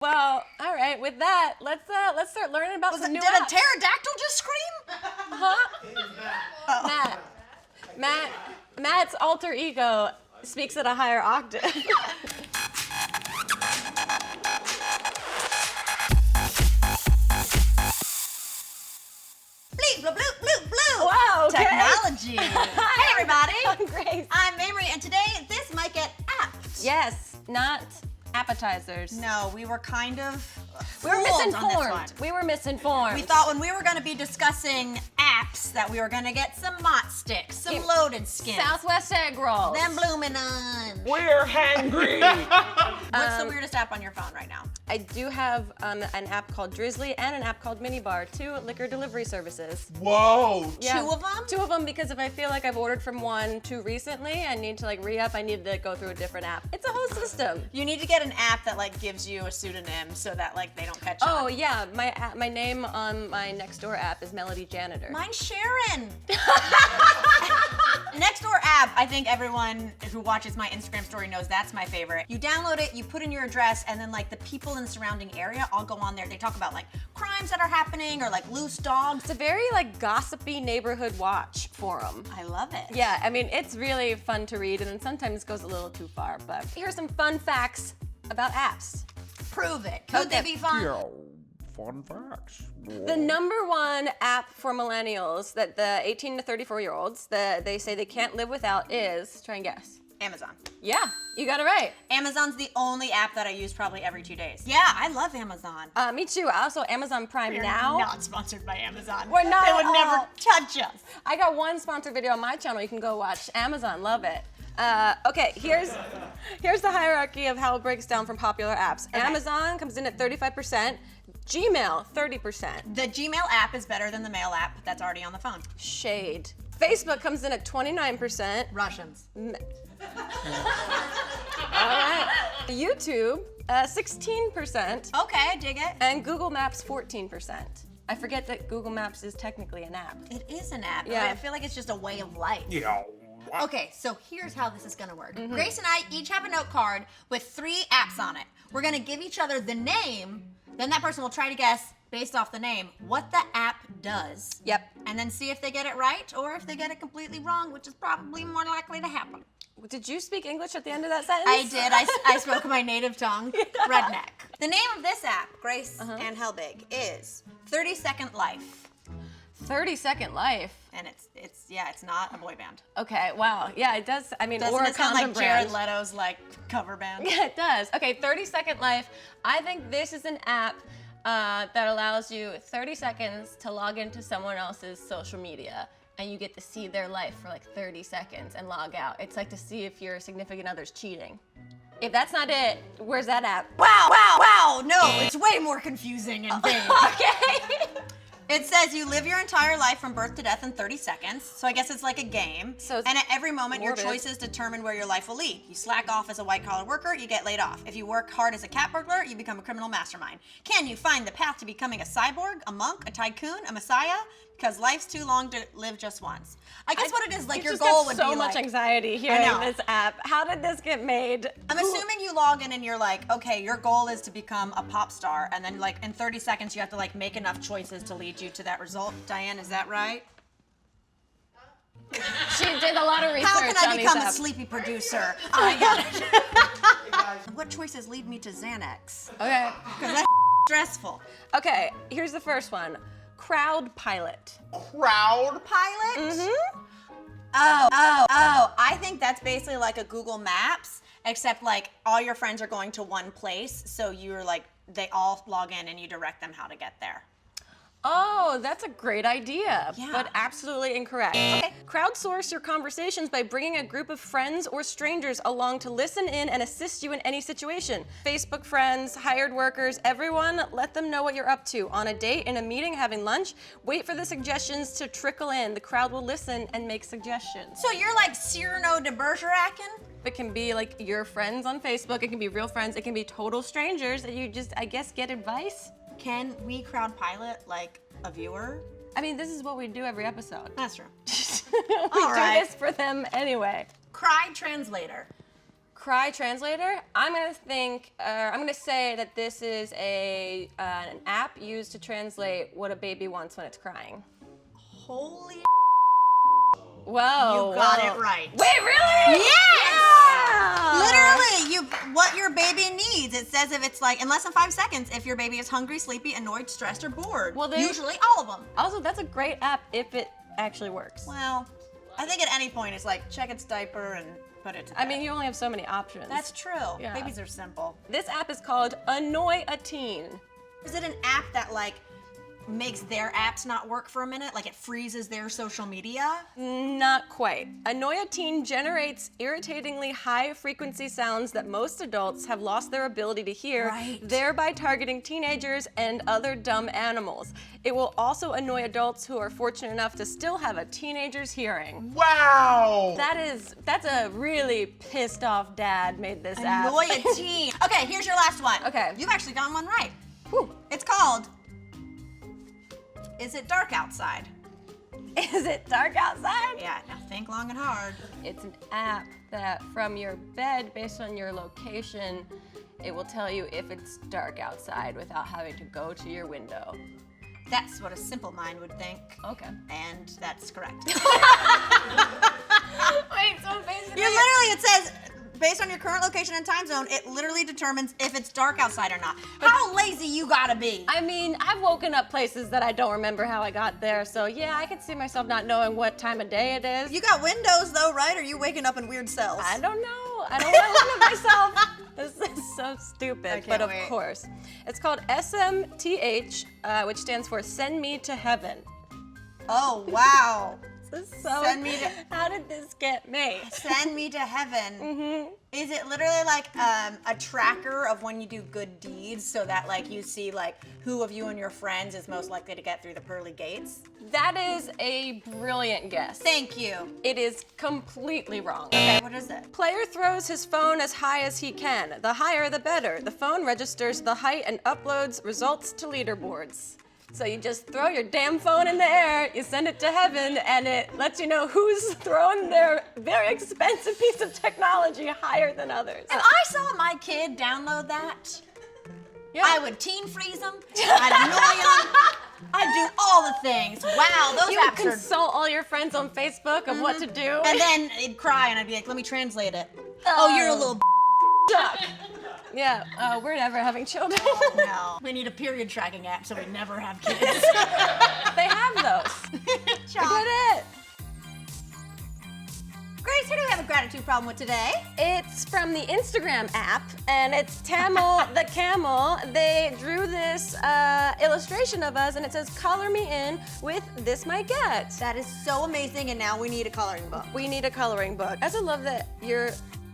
Well, all right. With that, let's start learning about some new apps. Did a pterodactyl just scream? Huh? Matt's alter ego speaks at a higher octave. Bleep, bloop, bloop, bloop, bloop. Wow, okay. Technology. Hey, everybody. I'm Grace. I'm Mamrie, and today this might get apt. Yes, not appetizers. No, we were kind of We were fooled on this misinformed. one. We were misinformed. We thought when we were going to be discussing apps that we were going to get some mott sticks, some loaded skin, Southwest egg rolls. them blooming on. We're hangry. What's the weirdest app on your phone right now? I do have an app called Drizzly and an app called Minibar, 2 liquor delivery services. Whoa. Yeah. 2 of them? 2 of them, because if I feel like I've ordered from one too recently, I need to like re-up, I need to go through a different app. It's a whole system. You need to get an app that like gives you a pseudonym so that like they don't catch Oh on. yeah, my name on my Nextdoor app is Melody Janitor. Mine's Sharon. Nextdoor app, I think everyone who watches my Instagram story knows that's my favorite. You download it, you put in your address, and then like the people in the surrounding area all go on there. They talk about like crimes that are happening or like loose dogs. It's a very like gossipy neighborhood watch forum. I love it. Yeah, I mean, it's really fun to read, and then sometimes goes a little too far, but here's some fun facts about apps. Prove it. Could they be fun? Fun facts. The #1 app for millennials that the 18 to 34-year-olds that they say they can't live without is, try and guess. Amazon. Yeah, you got it right. Amazon's the only app that I use probably every 2 days. Yeah, I love Amazon. Me too. Also, Amazon Prime We're now. not sponsored by Amazon. We're not They at would never all. touch us. I got one sponsored video on my channel you can go watch. Amazon, love it. Okay, here's the hierarchy of how it breaks down from popular apps. Okay. Amazon comes in at 35%, Gmail 30%. The Gmail app is better than the mail app that's already on the phone. Shade. Facebook comes in at 29%. Russians. All right. YouTube 16%, Okay, I dig it. and Google Maps 14%. I forget that Google Maps is technically an app. It is an app. Yeah. I feel like it's just a way of life. Yeah. Okay, so here's how this is gonna work. Grace and I each have a note card with 3 apps on it. We're gonna give each other the name, then that person will try to guess, based off the name, what the app does. Yep. And then see if they get it right or if they get it completely wrong, which is probably more likely to happen. Did you speak English at the end of that sentence? I did. I spoke my native tongue, redneck. The name of this app, Grace and Helbig, is 30-Second Life. 30-Second Life. And it's not a boy band. Okay, wow. Yeah, it does. I mean, Doesn't or a it sound condom like Jared brand. Leto's like cover band? Yeah, it does. Okay, 30-Second Life. I think this is an app that allows you 30 seconds to log into someone else's social media, and you get to see their life for like 30 seconds and log out. It's like to see if your significant other's cheating. If that's not it, where's that app? Wow! No, it's way more confusing and vague. Okay. It says you live your entire life from birth to death in 30 seconds. So I guess it's like a game. So it's and at every moment, morbid. your choices determine where your life will lead. You slack off as a white-collar worker, you get laid off. If you work hard as a cat burglar, you become a criminal mastermind. Can you find the path to becoming a cyborg, a monk, a tycoon, a messiah? Because life's too long to live just once. I guess what it is, like You your just goal got would so be much like, anxiety hearing know. this app. How did this get made? I'm assuming you log in and you're like, okay, your goal is to become a pop star, and then like in 30 seconds you have to like make enough choices to lead you to that result. Diane, is that right? She did a lot of research How can I on these become a apps. sleepy producer? I got it. What choices lead me to Xanax? Okay. Because that's stressful. Okay, here's the first one. CROWDPILOT. Crowd. Pilot? Mm-hmm. Oh, I think that's basically like a Google Maps, except like all your friends are going to one place, so you're like, they all log in and you direct them how to get there. Oh, that's a great idea, Yeah. but absolutely incorrect. Okay. Crowdsource your conversations by bringing a group of friends or strangers along to listen in and assist you in any situation. Facebook friends, hired workers, everyone, let them know what you're up to. On a date, in a meeting, having lunch, wait for the suggestions to trickle in. The crowd will listen and make suggestions. So you're like Cyrano de Bergerac-ing? It can be like your friends on Facebook, it can be real friends, it can be total strangers that you just, I guess, get advice. Can we crowd pilot like a viewer? I mean, this is what we do every episode. That's true. We All do right. this for them anyway. Cry translator. Cry translator. I'm gonna say that this is an app used to translate what a baby wants when it's crying. Holy Whoa. You got it right. Wait, really? Yes! Yeah! Literally, what your baby needs. It says if it's like in less than 5 seconds, if your baby is hungry, sleepy, annoyed, stressed, or bored. Well, usually all of them. Also, that's a great app if it actually works. Well, I think at any point it's like check its diaper and put it to bed. I mean, you only have so many options. That's true. Yeah. Babies are simple. This app is called Annoy a Teen. Is it an app that like makes their apps not work for a minute? Like it freezes their social media? Not quite. Annoy a Teen generates irritatingly high frequency sounds that most adults have lost their ability to hear, Right. thereby targeting teenagers and other dumb animals. It will also annoy adults who are fortunate enough to still have a teenager's hearing. Wow! That's a really pissed off dad made this app. Annoy a teen. Okay, here's your last one. Okay. You've actually gotten one right. Whew. It's called Is It Dark Outside? Is it dark outside? Yeah, now think long and hard. It's an app that from your bed, based on your location, it will tell you if it's dark outside without having to go to your window. That's what a simple mind would think. Okay. And that's correct. Wait, so basically... It says, based on your current location and time zone, it literally determines if it's dark outside or not. How lazy you gotta be. I mean, I've woken up places that I don't remember how I got there, so yeah, I can see myself not knowing what time of day it is. You got windows though, right? Or are you waking up in weird cells? I don't know. I don't want to limit myself. This is so stupid, I can't but of wait. course. It's called SMTH, which stands for Send Me to Heaven. Oh, wow. This is so, Send me to- how did this get made? Send me to heaven. Mm-hmm. Is it literally like a tracker of when you do good deeds so that like you see like who of you and your friends is most likely to get through the pearly gates? That is a brilliant guess. Thank you. It is completely wrong. Okay, what is it? Player throws his phone as high as he can. The higher, the better. The phone registers the height and uploads results to leaderboards. So you just throw your damn phone in the air, you send it to heaven, and it lets you know who's throwing their very expensive piece of technology higher than others. If I saw my kid download that, Yeah. I would teen freeze them, I'd annoy them, I'd do all the things. Wow, those You would apps are... consult all your friends on Facebook of what to do. And then it'd cry and I'd be like, let me translate it. Oh, you're a little Duck. Yeah, we're never having children. No. We need a period tracking app so we never have kids. They have those. We did it. Grace, who do we have a gratitude problem with today? It's from the Instagram app, and it's Tamil the Camel. They drew this illustration of us, and it says, "Color me in with this my get." That is so amazing, and now we need a coloring book. We need a coloring book. I also love that you're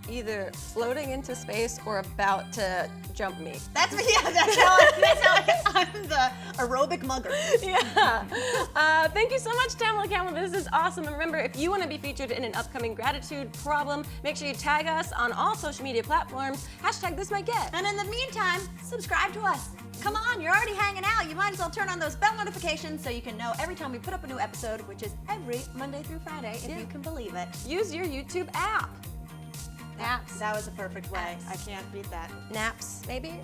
either floating into space or about to jump me. That's how I'm the aerobic mugger. Yeah. Thank you so much, Tamil Camel. This is awesome. And remember, if you want to be featured in an upcoming gratitude problem, make sure you tag us on all social media platforms. #ThisMightGet. And in the meantime, subscribe to us. Come on, you're already hanging out. You might as well turn on those bell notifications so you can know every time we put up a new episode, which is every Monday through Friday, if you can believe it. Use your YouTube app. Naps. That was a perfect way. I can't beat that. Naps, maybe?